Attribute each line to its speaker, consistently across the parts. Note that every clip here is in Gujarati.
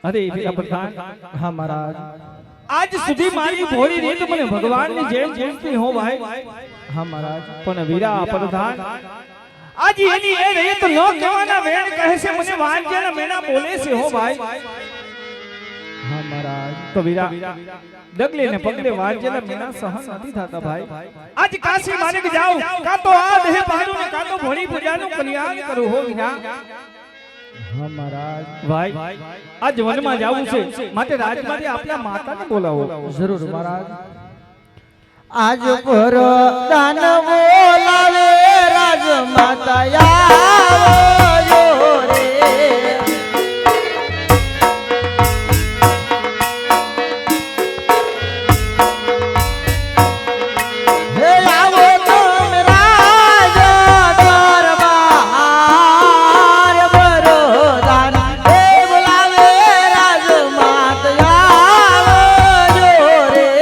Speaker 1: અરે વીરા પ્રધાન,
Speaker 2: હા મહારાજ,
Speaker 1: આજ સુધી મારી ભોળી રીત મને ભગવાનની જેમ જીવતી હો ભાઈ,
Speaker 2: હા મહારાજ,
Speaker 1: પણ વીરા પ્રધાન આજ એની એ રીત ન કહેવાના વેણ કહે છે, મને વાંજ્યાના મેણા બોલે છે હો ભાઈ.
Speaker 2: હા મહારાજ,
Speaker 1: તો વીરા ડગલે ને પગલે વાંજ્યાના મેણા સહન નથી થતા ભાઈ. આજ કાશી માર્ગ જાઉં, કાં તો આ દેહ પાડું ને કાં તો ભોળી પૂજાનું કલ્યાણ કરું હો વીરા.
Speaker 2: હા મહારાજ,
Speaker 1: ભાઈ આજ વનમાં જાવું છે, માટે રાજમાંથી આપણા માતાને બોલાવો.
Speaker 2: જરૂર મહારાજ. આજ પર દાન બોલાવે રાજ માતા આવો રે. હે આવો તમે રાજ દરબાર બરોદાન, હે બોલાવે રાજ માતા આવો રે.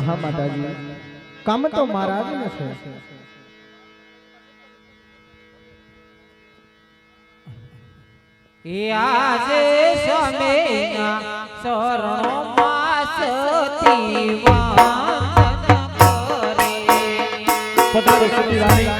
Speaker 2: હા માતાજી, કામ તો મહારાજને છે.
Speaker 3: આજે સમેના શરણો માસતી વંદન કરે.
Speaker 1: પધારો સતી રાણી.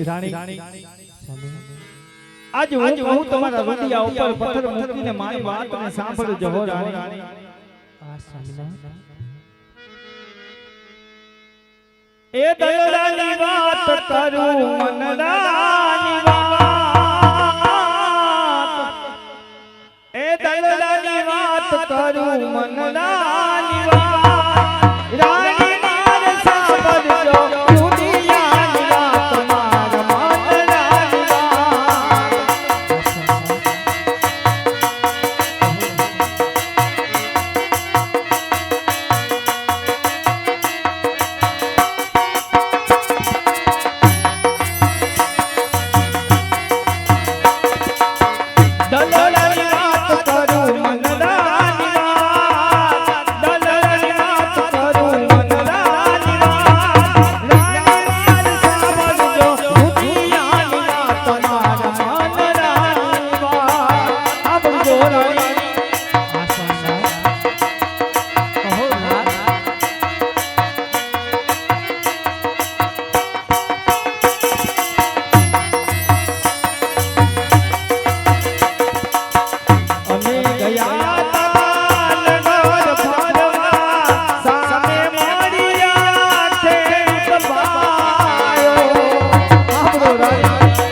Speaker 1: રાણી આજ હું કહું તમારા રુદિયા ઉપર પથ્થર મૂકીને મારી વાતને સાંભળજો હો રાણી એ દલડાની વાત કરું મનડાની વાત એ દલડાની વાત કરું મનડાની વાત રાણી માર સાંભળજો રુદિયાની વાત મારા મનડાની વાત દલડાની વાત કરું મનડાની વાત દલડાની વાત કરું મનડાની વાત રાણી માર સાંભળજો રુદિયાની વાત મારા મનડાની વાત સાંભળજો રાણી
Speaker 3: કહો નાથ
Speaker 1: અમે ગયા તા નગર ફરવા સામે મળ્યા છે દબાયો આપણો રાણી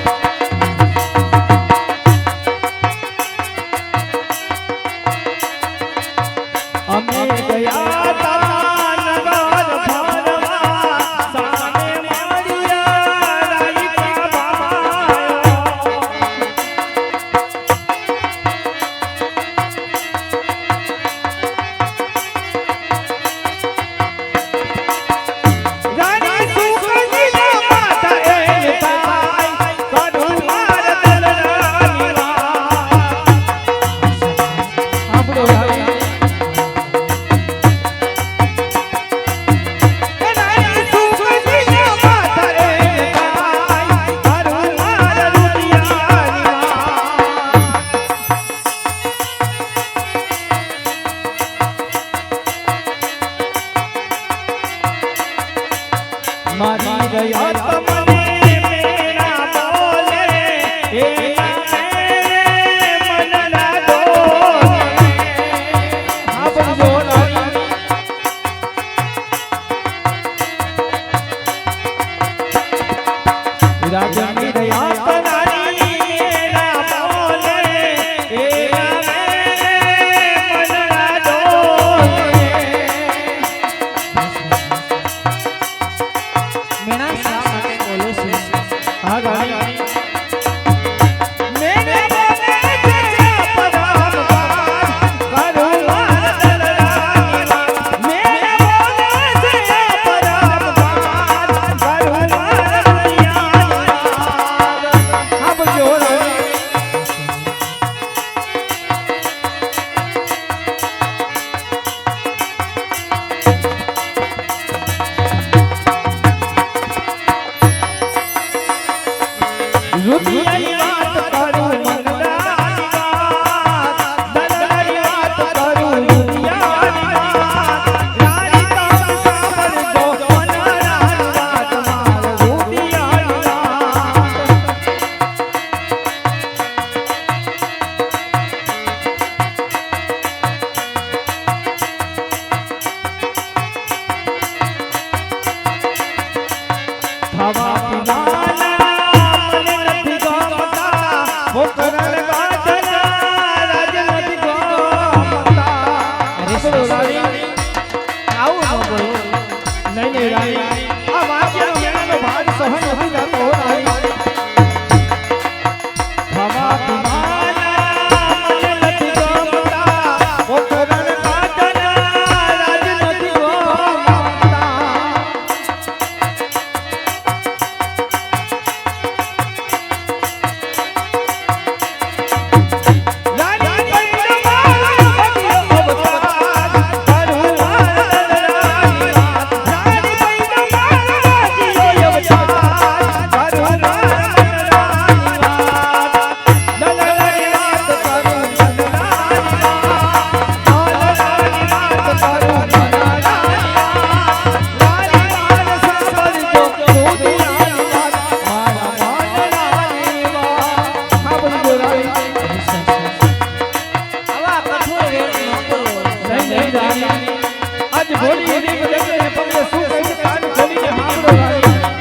Speaker 1: ઘોડી રીત જગે ને પગલે શું કહે છે કાન ખોલીને સાંભળો રાણી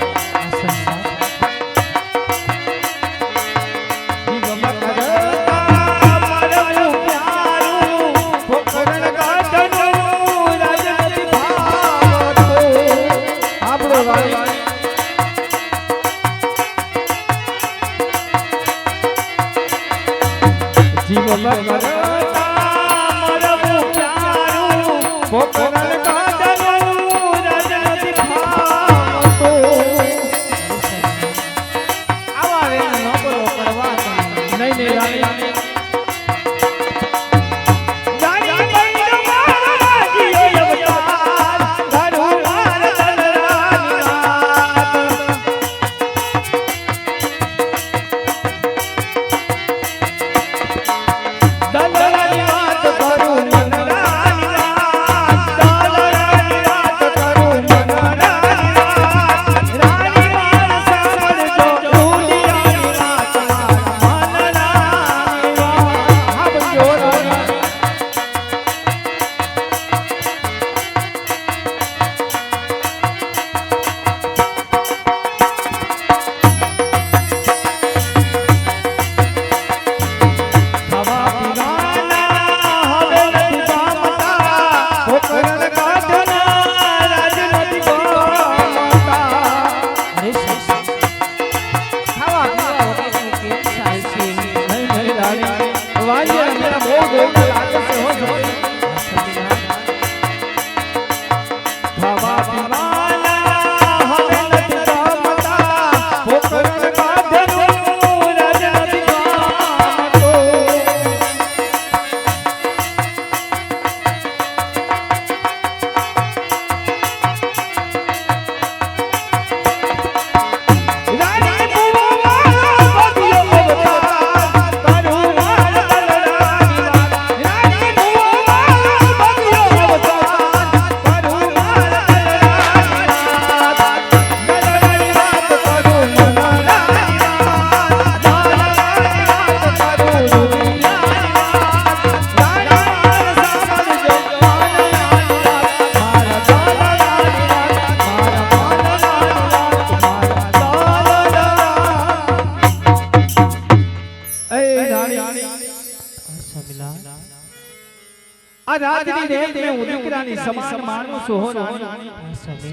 Speaker 1: આ રાજની રેત મે હું દીકરાની સમાન માનું છું હો રાણી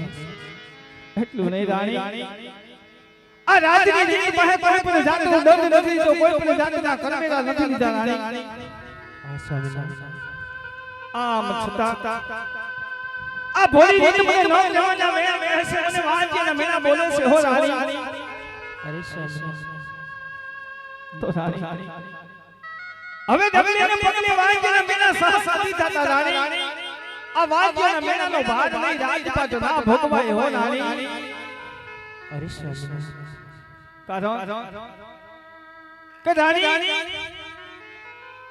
Speaker 1: એટલું નહીં રાણી આ રાજની રેત પાસે કોઈ પણ જાતનો દંડ નથી તો કોઈ પણ જાતના કરમેલા નથી લીધા રાણી આમ છતાં આ ભોળી રીત મને ન જવાના મેણા બેસે મને વાંચીને મેણા બોલે છે હો રાણી
Speaker 3: અરે સ્વામી
Speaker 1: તો રાણી હવે ડબલીને પગલે વાંચીને મેણા સાથી થતા રાણી આ વાંચીને મેણાનો ભાગ નહીં રાજપાટ ના ભોગવાય હો રાણી
Speaker 3: અરે સ્વામી
Speaker 1: કારણ કે રાણી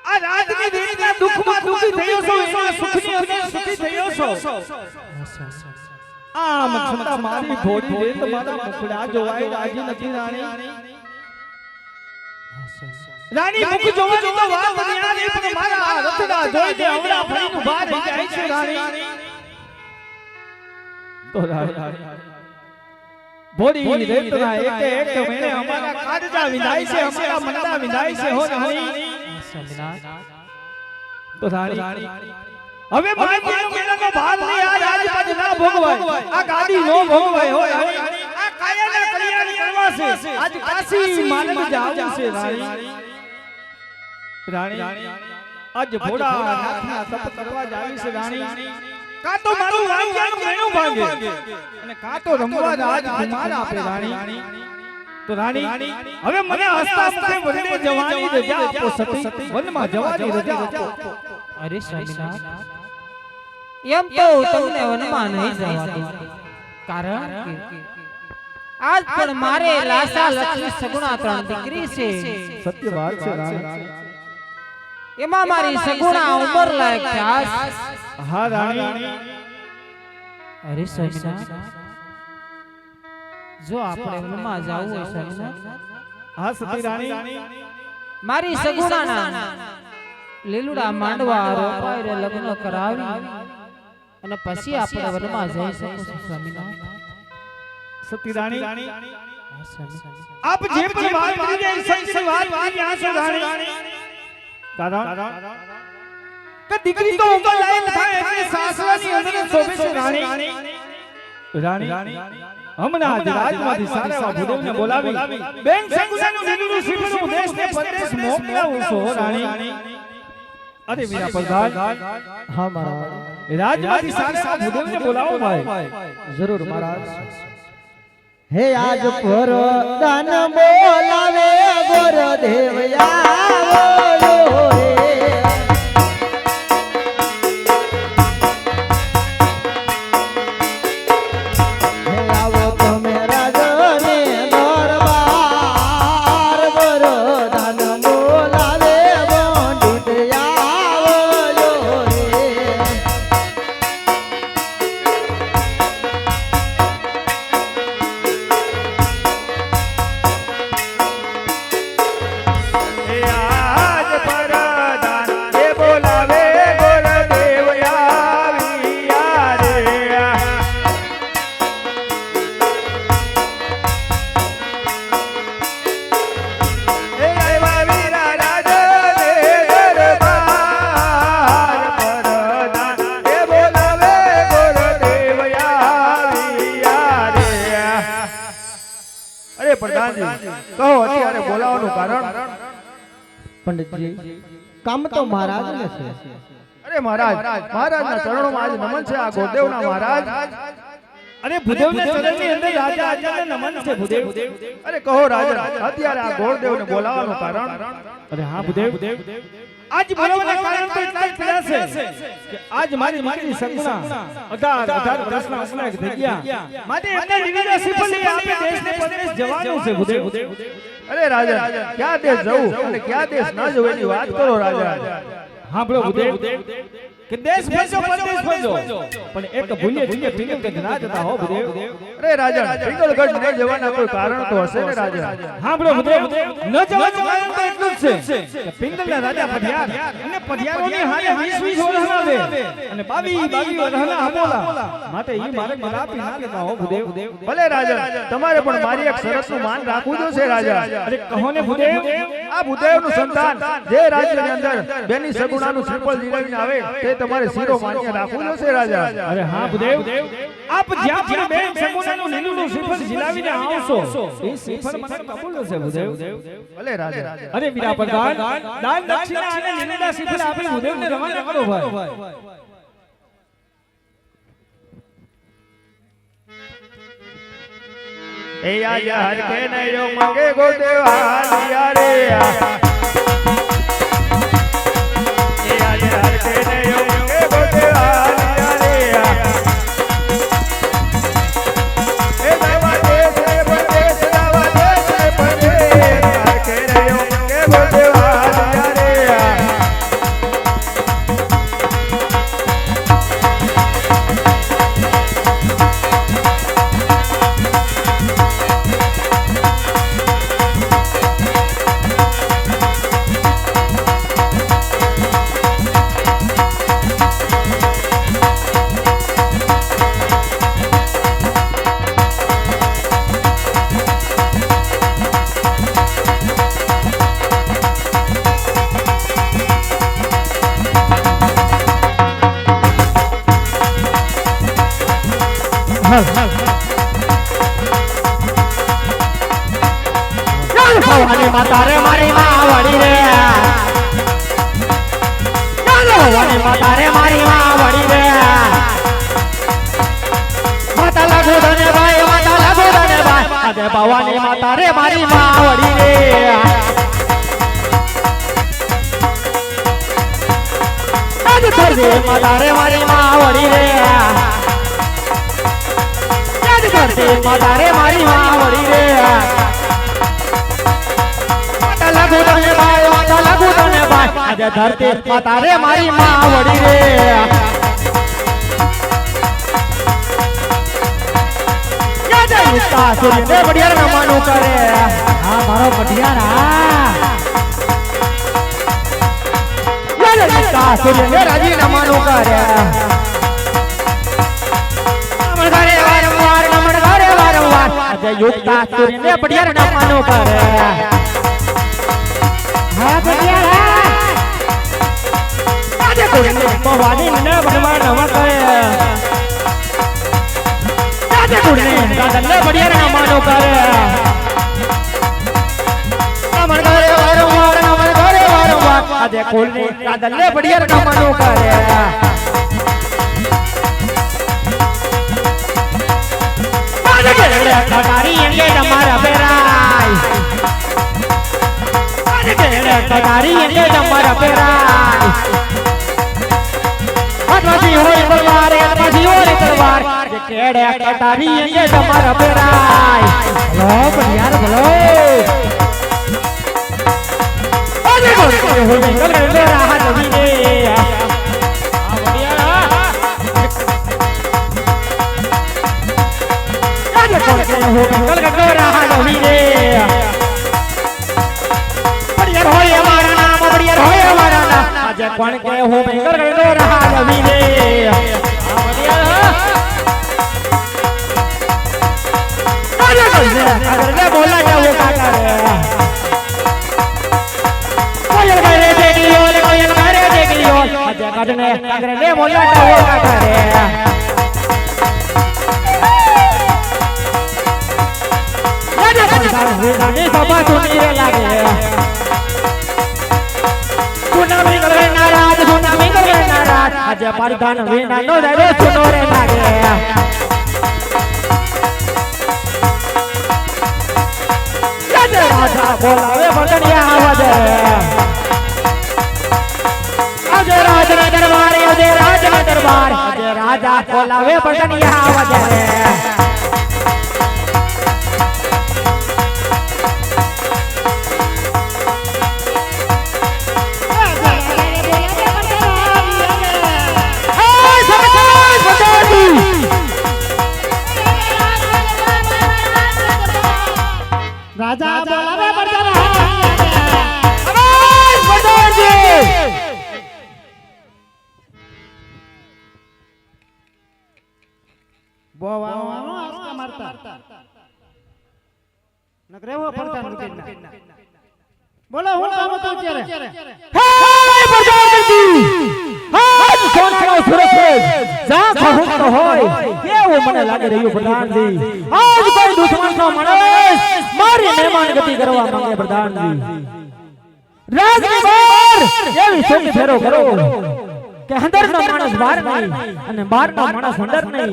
Speaker 1: આ રાજની રીતના દુખમાં દુખી થયો છો એમાં સુખની અંદર સુખી થયો છો આમ છતાં મારી ભોળી રીત મારા મુખડા જોવાય રાજી નથી રાણી રાણી મુખ જોવાની તો વાત ન્યારી પણ મારા રતડા જોઈ દે હવડા ફરીનું બહાર જાય છે રાણી તો રાણી ભોળી રીતના એક મહિને અમારા કાળજા વિંધાય છે અમારા મંડા વિંધાય છે હો રાણી તો રાણી હવે મારી મેળાનો ભાર નહીં આ રાજપાટ ના ભોગવાય આ ગાડી નો ભોગવાય હો રાણી આ કાયાના કલ્યાણ કરવા છે આજ કાશી માનવ જાવું છે રાણી આજ ભોળા નાથના તપ કરવા જાવી છે રાણી કા તો મારું વાંગ્યાનું મેણું ભાગે અને કા તો રમવા રાજ કુમાર આપે રાણી તો રાણી હવે મને હસતા મુખે વનને જવાની રજા આપો સતી વનમાં જવાની રજા આપો
Speaker 3: અરે સ્વામીનાથ એમ તો તમને વનમાં નહીં જવા દઉં કારણ કે આજ પણ મારે લાસા લક્ષ્મી સગુણા ત્રણ દીકરી છે
Speaker 1: સત્ય વાત છે રાણી
Speaker 3: એમાં મારી સગુણા ઉંમર લાયક છે
Speaker 1: હા રાણી
Speaker 3: અરે સ્વામીનાથ જો આપણે વનમાં જાવું હોય સ્વામીનાથ
Speaker 1: હા સતી રાણી
Speaker 3: મારી સગુણાના લીલુડા માંડવા રોપાઈને લગ્ન કરાવી અને પછી આપણે વનમાં જઈ શકીશું સ્વામિનાથ.
Speaker 1: સતી રાણી
Speaker 3: હા, સ્વામી.
Speaker 1: આપ જે પણ વાત કરી રહ્યા સત્યની વાત કરી રહ્યા છો રાણી, કારણ કે દીકરી તો ઉંમર લાયક થાય એટલે સાસરાની અંદર શોભે છે રાણી. હમણાં જ રાજમાંથી સારા એવા ભૂદેવને બોલાવી બેન સગુનાનું નીલું શ્રીફળ દેશને પરદેશ મોકલાવું છો રાણી. અરે વીરા પ્રધાન,
Speaker 2: હા મહારાજ,
Speaker 1: રાજમાંથી સારા એવા ભૂદેવને બોલાવો ભાઈ.
Speaker 2: જરૂર મહારાજ. હે આજ પર દાન બોલાવે ગોરદેવ આવો રે. હે આવો તમે રાજને દરબાર વરદાન બોલાવે પંડિત આવો રે.
Speaker 1: કહો અત્યારે બોલાવવાનું કારણ.
Speaker 2: પંડિતજી, કામ તો મહારાજને છે.
Speaker 1: અરે મહારાજના ચરણોમાં આજ નમન છે. આ ગોરદેવના મહારાજ. અરે ભૂદેવના ચરણની અંદર રાજા આચાર્યને નમન છે ભૂદેવ. અરે કહો રાજા, અત્યારે આ ગોરદેવને બોલાવવાનું કારણ. અરે હા ભૂદેવ, આજ બોલાવવાના કારણ તો એટલા જ થયા છે કે આજ મારી દીકરી સગુણા 18 વર્ષના ઉંમરે થઈ ગયા. માટે એમને દિવ્ય શ્રીફળ લઈ આપણે દેશને પરદેશ જવાનું છે ભૂદેવ. અરે રાજા, ક્યાં દેશ જવું અને ક્યાં દેશ ન જવું એની વાત કરો રાજા. હા બોલો ભૂદેવ કે દેશ ભજો પરદેશ ભજો, પણ એક ભૂલે ભૂલે પિંગલગઢ ના જતા હો ભૂદેવ. અરે રાજા, પિંગલગઢ ન જવાના કોઈ કારણ તો હશે ને રાજા. હા બોલો ભૂદેવ, ન જવાનું કારણ તો એટલું જ છે કે પિંગલના રાજા પઢિયાર અને પઢિયારોની હારે 20 વર્ષ આવે અને 22 વર્ષના હમોલા. માટે ઈ મારે મલાપી ના લેતા હો ભૂદેવ. ભલે રાજા, તમારે પણ મારી એક શરતનું માન રાખવું જોશે રાજા. અરે કહો ને ભૂદેવ. આ ભૂદેવનું સંતાન જે રાજ્યની અંદર બેની સગુણાનું શ્રીફળ જીરાવીને આવે તે તમારે શિરો માન્ય રાખવું જોશે રાજા. અરે હા ભૂદેવ, આપ જ્યાં પણ બેન સગુણાનું નીલું શ્રીફળ જીરાવીને આવશો એ શ્રીફળ મને કબૂલ હશે ભૂદેવ. ભલે રાજા. અરે વીરા પ્રધાન, દાન દક્ષિણા અને નીલું શ્રીફળ આપી ભૂદેવને રવાના કરો ભાઈ. એ આયા હર કે નયો મંગે ગોદેવ હાલિયા રે. એ આયા હર કે નયો મંગે ગોદેવ હાલિયા રે. એ દવા દેશ પરદેશ દવા દેશ પરદેશ હર કે નયો મંગે ગોદેવ હાલિયા રે.
Speaker 3: ભવાની માતા રે મારી માવડી રે. ભવાની માતા રે મારી માવડી રે. માતા લાગુ ધને ભાઈ, માતા લાગુ ધને ભાઈ. આજે ભવાની માતા રે મારી માવડી રે. આજે ધરતી માતા રે મારી માવડી રે. આજે ધરતી માતા રે મારી માવડી રે. લાગુ તને ભાઈ, માતા લાગુ તને ભાઈ. આજે ધરતી માતા રે મારી માવડી રે. આજે મુસ્તા સુરીને બડિયાર નમવાનું કરે. હા મારો બડિયાર. આજે મુસ્તા સુરીને રાજી નમવાનું કરે. આજે યુક્તા સૂર્યને પડિયાર નામનો કરે હા પડિયાર આજે કોઈને પવાડી ને બનવા નવા કરે આજે કોઈને કાદલે પડિયાર નામનો કરે નમન કરે વારંવાર નમન કરે વારંવાર આજે કોઈને કાદલે પડિયાર નામનો કરે કટારી અંગે તમારા પેરાય કટારી અંગે તમારા પેરાય હાથમાંથી હોય તલવાર હાથમાંથી હોય તલવાર કેડે કટારી અંગે તમારા પેરાય લો યાર બોલો આજે બોલ હો બેંગલ રે રાહ નવી રે हो बेंगल गड्ढो रहा नवी रे बढ़िया होय हमारा नाम बढ़िया होय हमारा नाम आज कौन के हो बेंगल गड्ढो रहा नवी रे बढ़िया अगर ले बोला क्या वो काका रे कोयल करे देख लियो आज कदने अगर ले बोला क्या वो काका रे गाने सभा सुनने लगे सुनामी करे नाराज आज परधान वीणा नो रे सुनो रे लगे राजा बोलावे बगनिया आवाज अजय राज ना दरबार अजय राज ना दरबार अजय राजा बोलावे बगनिया आवाज राजा बोलावे बड़का आवाज बजाओ जी बोवानो आस्का मारता नगरे वो पड़ता नुकेना बोलो हो काम तो चेरे हाय बजाओ जी हाय सोन करो सुरत जा कहूं तो होय ये वो मने लागे रहियो प्रधान जी आज कोई दुश्मन नो मानस मारी मेहमान गति करवा मांगे प्रधान जी राजकुमार ये विषय फेरो करो કે અંદર નો માણસ બહાર નહીં અને બહાર નો માણસ અંદર નહીં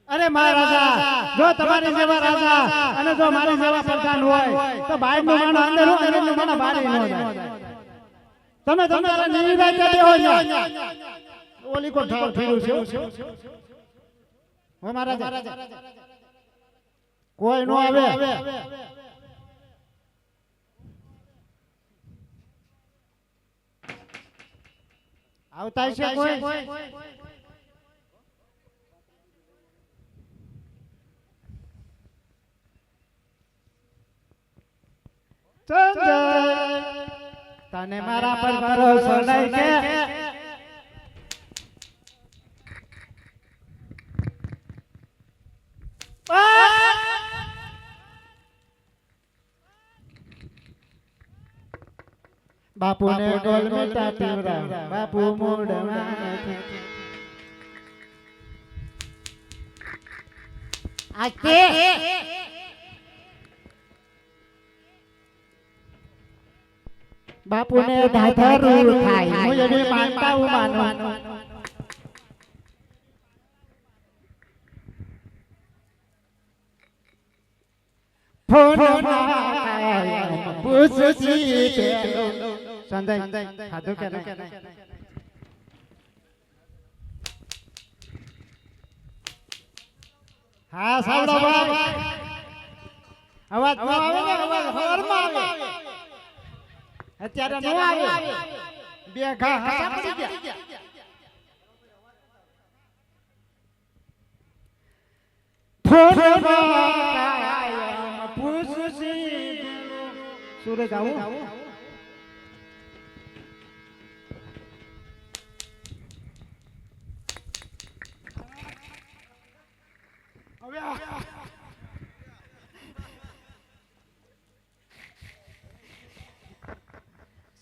Speaker 3: અરે મહારાજા જો તમારી જેવા રાજા અને જો મારી જેવા પ્રધાન હોય તો બહાર નો માણસ અંદર હોય અને નો માણસ બહાર ન જાય તમે તમારા નિર્ણય કરી હો ને ઓલી કો ઠાવ ફીરું છે હો મહારાજા કોઈ નો આવે આવતા છે કોઈ સંજય તને મારા પર ભરોસો નહીં કે बापू ने गोल मीठा पीवरा बापू मूड आके बापू ने धाधरू खाई मुझे भी मानता हूँ मानो फोन पूछी संजय खाधो क्या हाँ सावड़ो बाप आवाज नो आवे ने आवाज हर में आवे અત્યારે નો આવે બે ઘા હસા પડી ગયા થોડો પૂછસી સૂરજ આવો હવે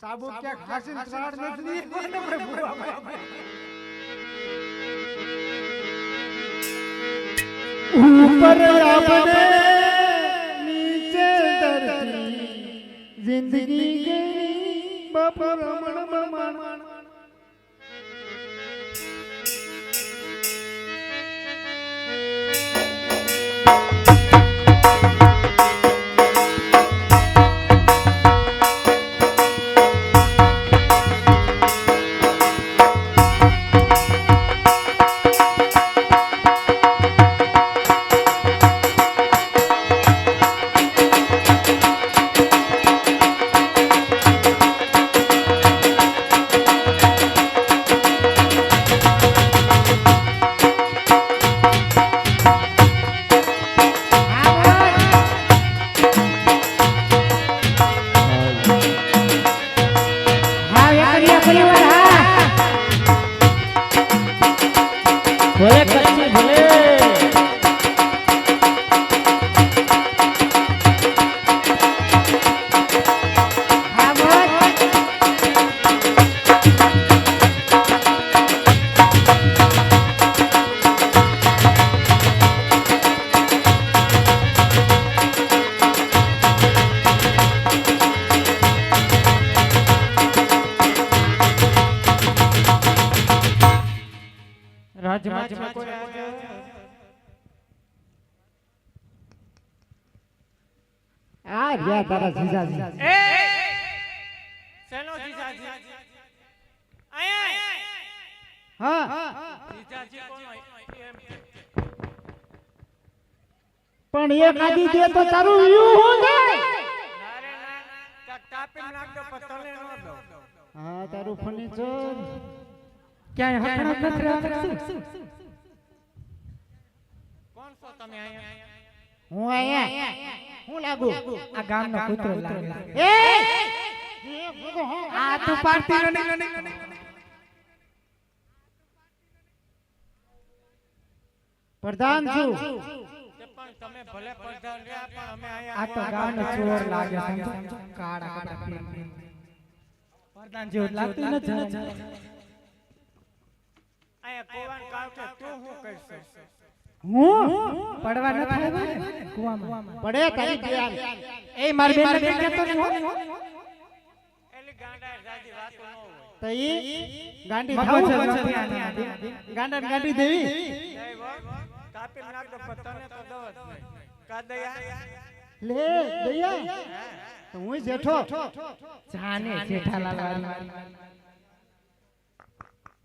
Speaker 1: સાબુ ક્યાંક હાસીને ત્રાડ નથી દીધી ને ભૂવા
Speaker 2: ऊपर आपने नीचे धरती जिंदगी गई बापा रमण बमण
Speaker 3: ભલે કચ્છી ભલે હા બોલ રાજમાં કોઈ
Speaker 2: આ રહ્યા તારા જીજાજી
Speaker 3: એ શેનો જીજાજી આયા
Speaker 2: હા
Speaker 3: જીજાજી કોનો એમ
Speaker 2: પણ એક આદી દે તો તારું વ્યૂ હું જાય
Speaker 3: નારે ના તાપી નાખ દો પતલે નો દો
Speaker 2: હા તારું ફર્નિચર
Speaker 3: ક્યાં હકડા નથી કોણ છો તમે આયા
Speaker 2: હું આયા હું લાગુ
Speaker 3: આ ગામનો કૂતરો લાગે
Speaker 2: એ
Speaker 3: આ તું પાર્ટી નો
Speaker 2: પ્રધાન છું
Speaker 3: પણ તમે ભલે પ્રધાન રહ્યા પણ અમે આયા
Speaker 1: આ તો ગામનો ચોર લાગે સમજો કાળા કાળા પ્રધાન જેવું લાગતું નથી
Speaker 3: આયા કોવાન કાવ કે તું હું કરશ
Speaker 2: હું
Speaker 1: પડવા ન થાય કુવામાં
Speaker 2: પડે તારી બેન
Speaker 1: એ માર બેન ને કેતો ન હો
Speaker 3: એલી ગાંડા જાજી વાતો ન હોય
Speaker 2: તો ઈ ગાંડી
Speaker 1: મગજ
Speaker 2: થાવું
Speaker 1: છે
Speaker 2: ગાંડા ગાંડી દેવી
Speaker 3: જય વો તાપી નાખ દો પતને તો દવત નહીં કા દયા
Speaker 2: લે દયા તો હું જેઠો
Speaker 1: જાને જેઠાલાલ વાળી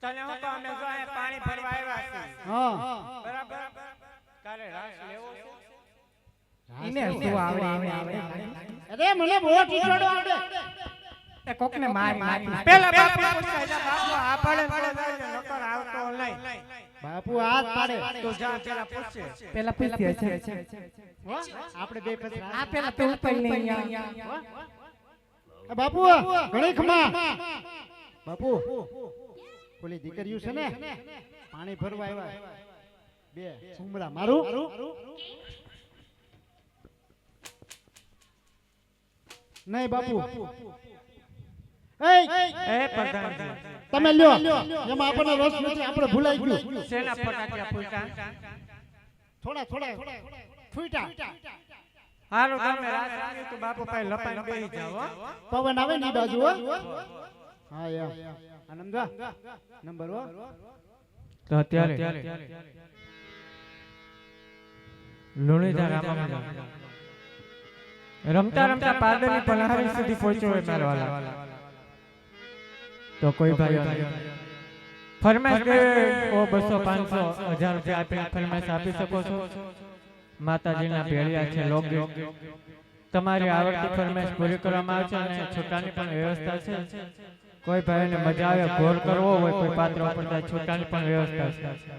Speaker 3: તને હું તો અમે જો અહીંયા પાણી ભરવા આવ્યા છે
Speaker 2: હા
Speaker 3: બરાબર કાલે રાસ લેવો છે
Speaker 1: ઈને શું આવડે એને આવડે
Speaker 2: અરે મને બહુ ટીચડો આવડે
Speaker 1: એ કોકને મારી
Speaker 3: પેલા બાપુ પૂછાય બાપુ આ પડે પડે નકર આવતો નહીં
Speaker 2: બાપુ હાથ પાડે
Speaker 3: તો જા પેલા પૂછે
Speaker 1: પેલા પૂછીએ છે
Speaker 2: હો આપણે બે પછી
Speaker 1: આ પેલા તો ઉપર લઈ અહીંયા
Speaker 2: એ બાપુ ઘણી ખમા બાપુ ઓલી દીકરીઓ છે ને પાણી ભરવા આવ્યા બે સુમડા મારું નહીં બાપુ
Speaker 3: એ પ્રધાનજી
Speaker 2: તમે લ્યો એમાં આપણને રસ નથી આપણે ભૂલાઈ ગયું
Speaker 3: સેના ફટાકડા ફૂટા
Speaker 2: થોડા થોડા ફૂટા
Speaker 3: હાલો તમે રાસ રાની તો બાપુ પાસે લપાઈને બેહી જાવ હો
Speaker 2: પવન આવે ની બાજુ હો હા યા આનંદા નંબર હો
Speaker 3: તો અત્યારે લુણીધા રામા રમતા રમતા પાદરની પલહારી સુધી પહોંચ્યો હોય મારો વાલા તો કોઈ ભાઈ ફરમાઈશ કે ઓ 200 500 1000 રૂપિયા આપીને ફરમાઈશ આપી શકો છો માતાજીના ભેળિયા છે લોકગીત તમારી આવડતી ફરમાઈશ પૂરી કરવામાં આવે છે અને છૂટાની પણ વ્યવસ્થા છે કોઈ ભાઈને મજા આવે ઘોર કરવો હોય કોઈ પાત્ર ઉપર છૂટાની પણ વ્યવસ્થા છે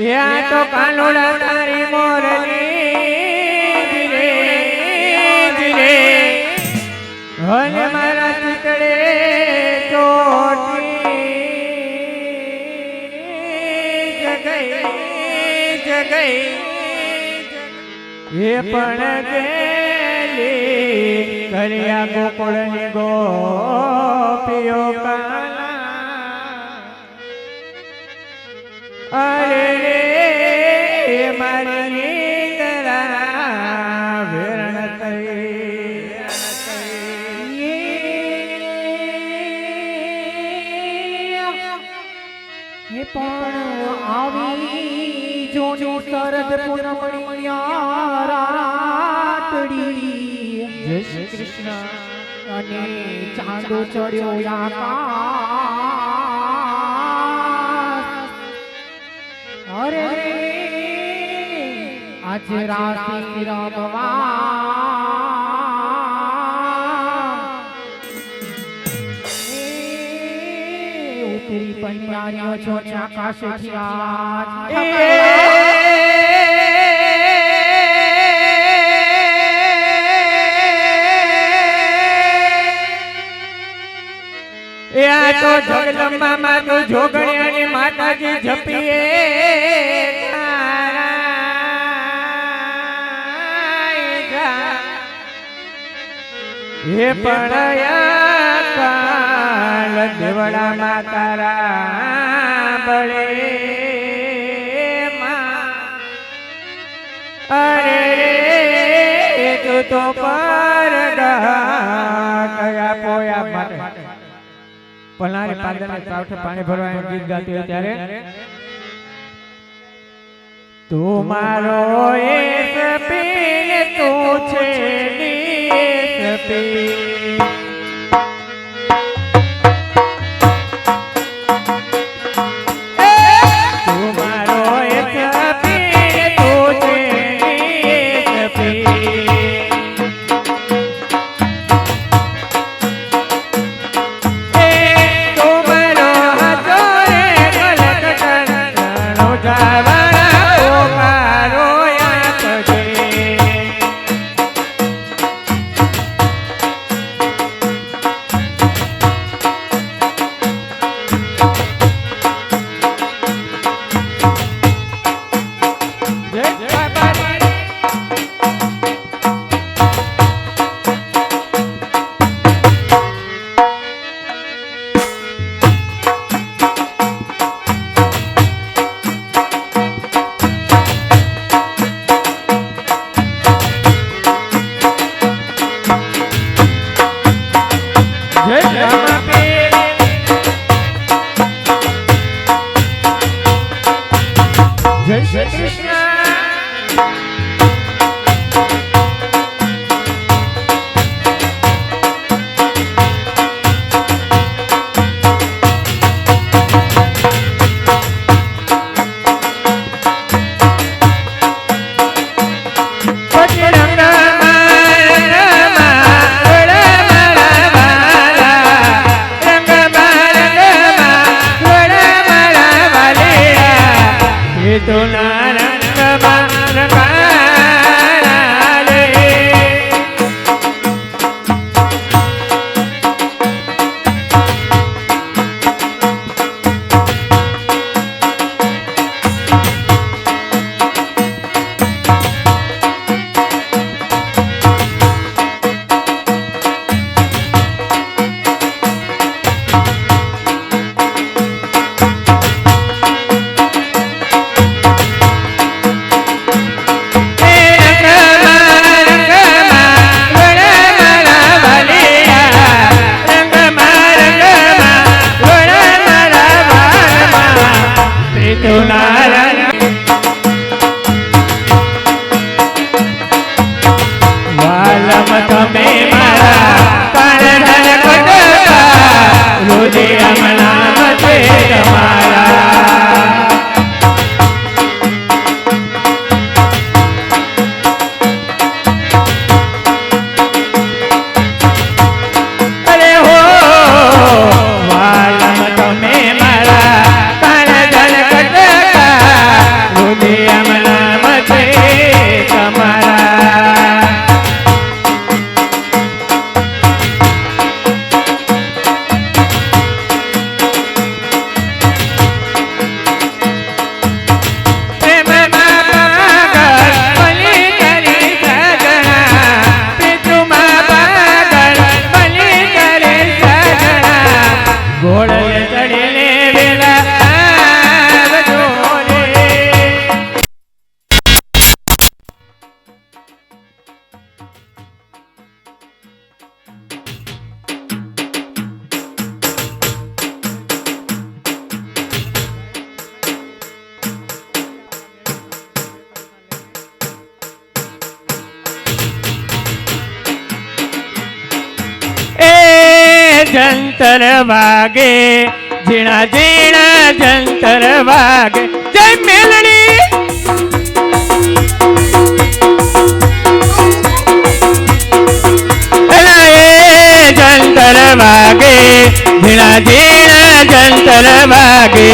Speaker 3: યા તો કાનુડા તારી મોરલી ધીરે ધીરે હને મારા ચિતડે
Speaker 1: એ પણ ગેલી કર્યા ગોકુળની ગોપીઓ કાના અરે રે મારી નીંદરા વેરણ
Speaker 3: હે પણ આવી જોની શરદ પૂનમણિયા રાતડી
Speaker 1: જય શ્રી કૃષ્ણ
Speaker 3: અને ચાંદો ચડ્યો આકાશ અરે રે આજે રાશિ રમવા ઉતરી પન્યારીઓ છો આકાશેથી આજ
Speaker 1: આ તો જગદંબા માં તો જોગણિયાની માતાજી જપીએ હે પડયા કાલ દેવડા માતારા બળે અરે રે તું તો પરગા કયા પોયા માટે પલારે પાદરને કાંઠે પાણી ભરવા એમ ગીત ગાતી હોય ત્યારે તું મારો એસપી ને તું છે ડીએસપી તું મારો એસપી ને તું છે ડીએસપી
Speaker 4: જંતર વાગે, ઝીણા ઝીણા જંતર વાગે, જય મેલડી. જંતર વાગે, ઝીણા ઝીણા જંતર વાગે.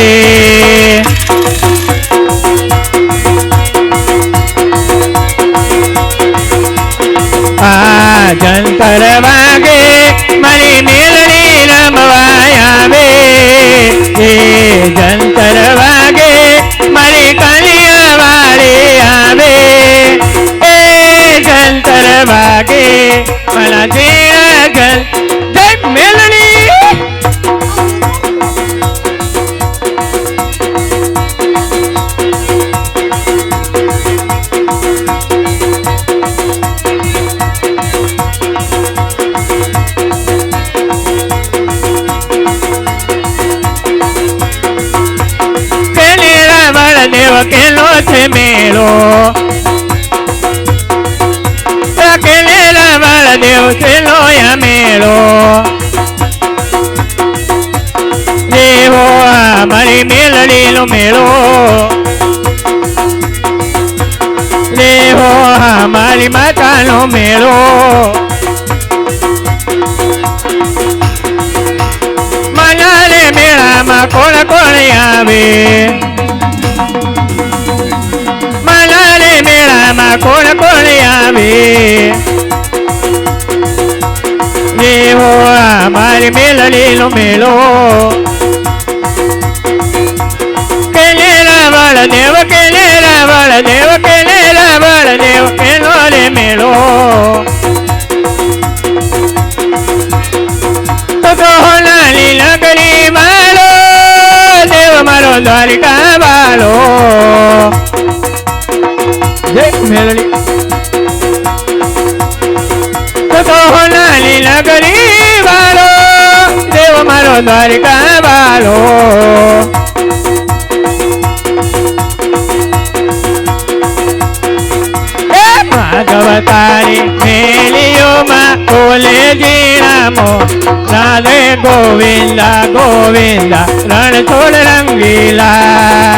Speaker 4: આ જંતર વાગે મારી મેલડી રમવા આવે, એ જંતર વાગે મારી કલિયા વાળી આવે, એ જંતર વાગે મારા ઝીણા જય મેલડી. દેવ કેલો છે મેળો, કેલેલા વાળા દેવ કેલો મેળો. દેવો મારી મેલડી નો મેળો, દેવો મારી માતા નો મેળો. મનારે મેળામાં કોણ કોણ આવે, મેળામાં કોણ કોણ આવે, દેવો મારી મેલડી નો મેળો. કેલેલા વાળા દેવ, કેલેલા વાળા દેવ, કેલેલા વાળા દેવ કેલો રે મેળો. તો નાની નગરી વાળો દેવ મારો દ્વારિકા વાળો. જય મેલડી. તો નાની નગરી વાળો દેવ મારો દ્વારિકા વાળો. માધવ તારી મેલીઓમાં બોલે જીણામો, રાધે ગોવિંદા ગોવિંદા રણ છોડ રંગીલા.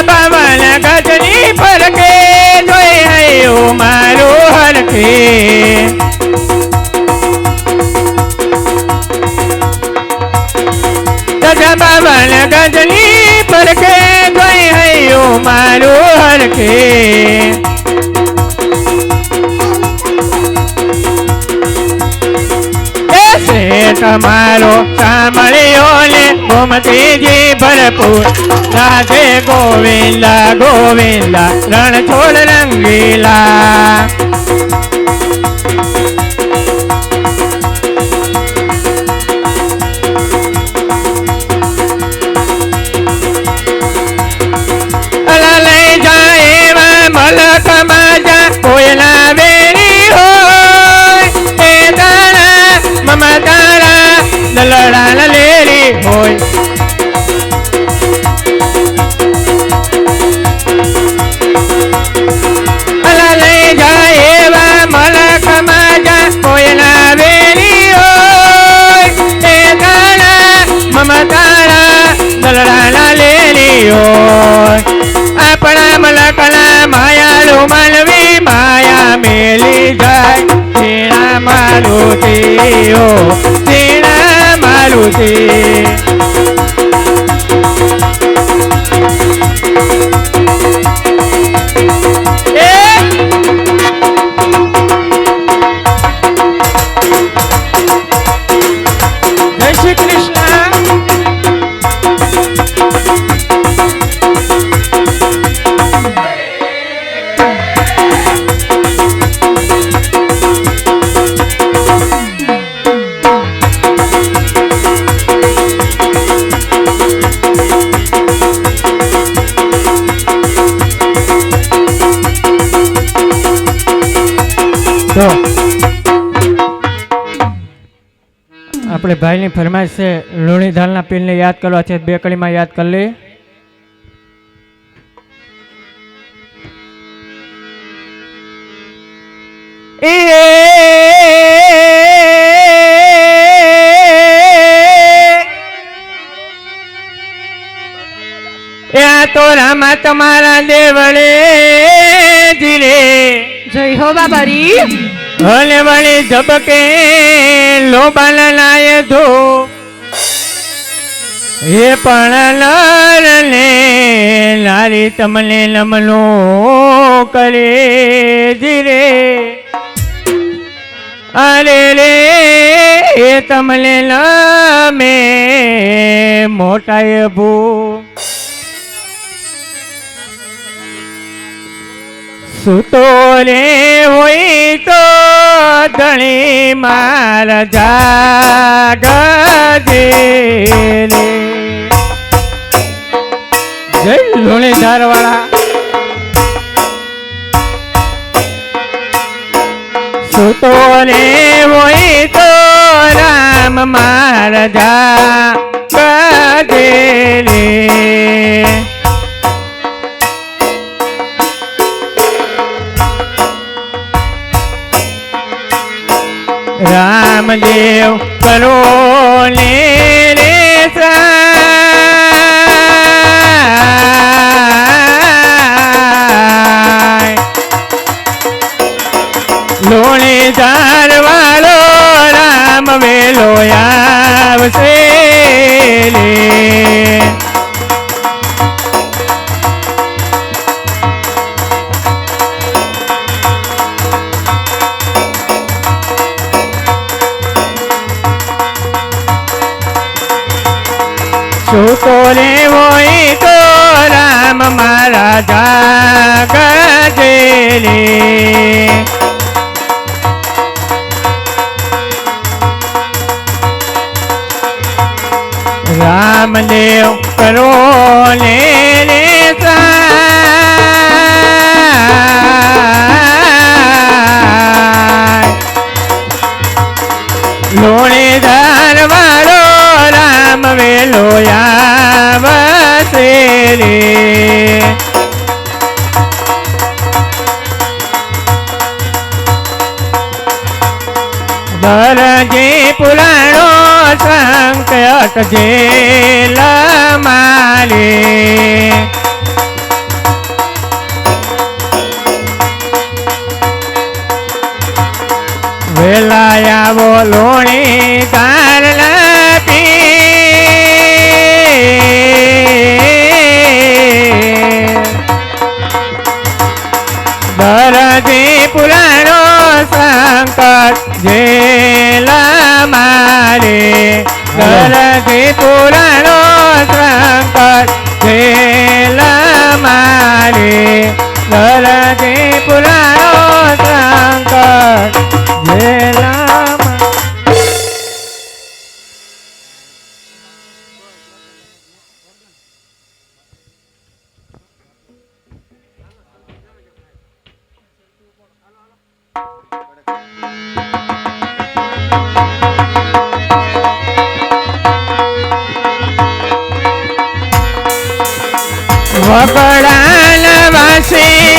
Speaker 4: પવન ગજની ફરકે જોઈ હૈયું મારું હરખે, પવન ગજની ફરકે જોઈ હૈયું મારું હરખે. તમારો સાંભળ્યો ને ગોમતીજી ભરપૂર, રાધે ગોવિંદા ગોવિંદા રણ છોડ રંગીલા. લઈ જાય એવા મલક માજા કોયલા વેરી હોય, એ તારા મમતારા દલડા લેરી હોય. લઈ જાય એવા મલક માજા કોયલા વેરી હોય, એ તારા મમતારા દલડા લેરી હોય. આપણા મલકના માયાળુ માનવી માયા મેલી જાય, ઝીણા મારુતિ ઓ ઝીણા મારુતિ. જય શ્રી કૃષ્ણ. તો આપણે ભાઈની ફરમાઈશ છે, લુણી ધાલના પીરને યાદ કરવા છે, બે કડીમાં યાદ કરી લઈએ. તો રામા તમારા દેવળે જીરે
Speaker 3: જય હો બાબારી
Speaker 4: હલે વળી ઝબકે લોબાલ લાય ધો હે પણ લરને લારી તમને લમનો કરે જીરે અરે રે એ તમને લમે મોટાય ભૂ સુતો રે હોય તો ધણી મારા જાગજે રે જય લુણીધાર વાળા સુતો રે હોય તો રામ મારા જાગજે રે રામદેવ કરો ને રે લોણીધાર વાળો રામ વેલો આવશે રે સુતો રે હોય તો રામ મારા જાગજે રે રામદેવ કરો ને રે લોણીધાર વાળો રામ વેલો આવશે રે દરજે પુરાણો સંકટ જેલ મારે વેલાયા વો લોણીધાર દરજી પુરાણો સંકટ જેલ મારે દરજી પુરાણો સંકટ જેલ મારે દરજી પુરાણો સંકટ જેલ વગડાલ વાસી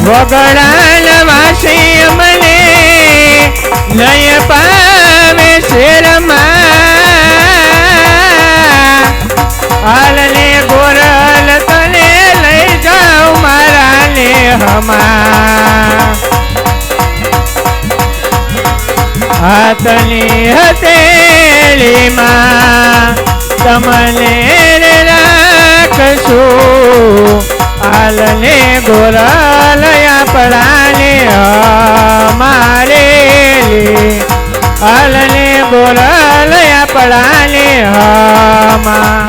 Speaker 4: વગડાલ વાસી મને લય પાવે શેરમાં હાલને ગોરલ તને લઈ જાઉં મારા લેહમાં હાથની હથેળીમાં તમને રાખશું હાલને ગોરલયા પડાને અમારે હાલને ગોરલયા પડાને હમા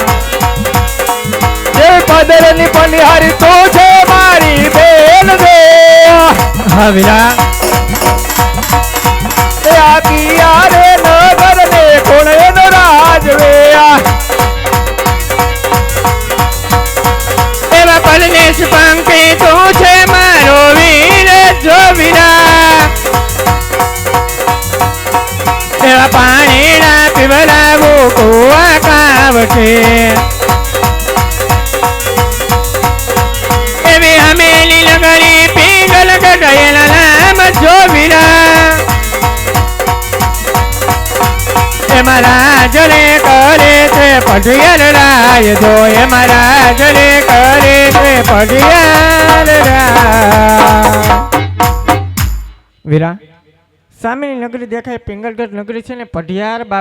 Speaker 4: જે પદરની પનિહારી તો છે મારી બેન દે હવિરા રે નગર ને કોણ એનો રાજવેયા એવા પરદેશ પંખે તું છે મારો વીર જો વીરા એવા પાણીના પીવડાવું કુવા કાવશે મહારાજ રે કરે છે પઢિયાર રાય જો એ મહારાજ રે કરે છે પઢિયાર રાય વીરા સામેની નગરી દેખાય પિંગલગઢ નગરી છે ને પઢિયાર બાપ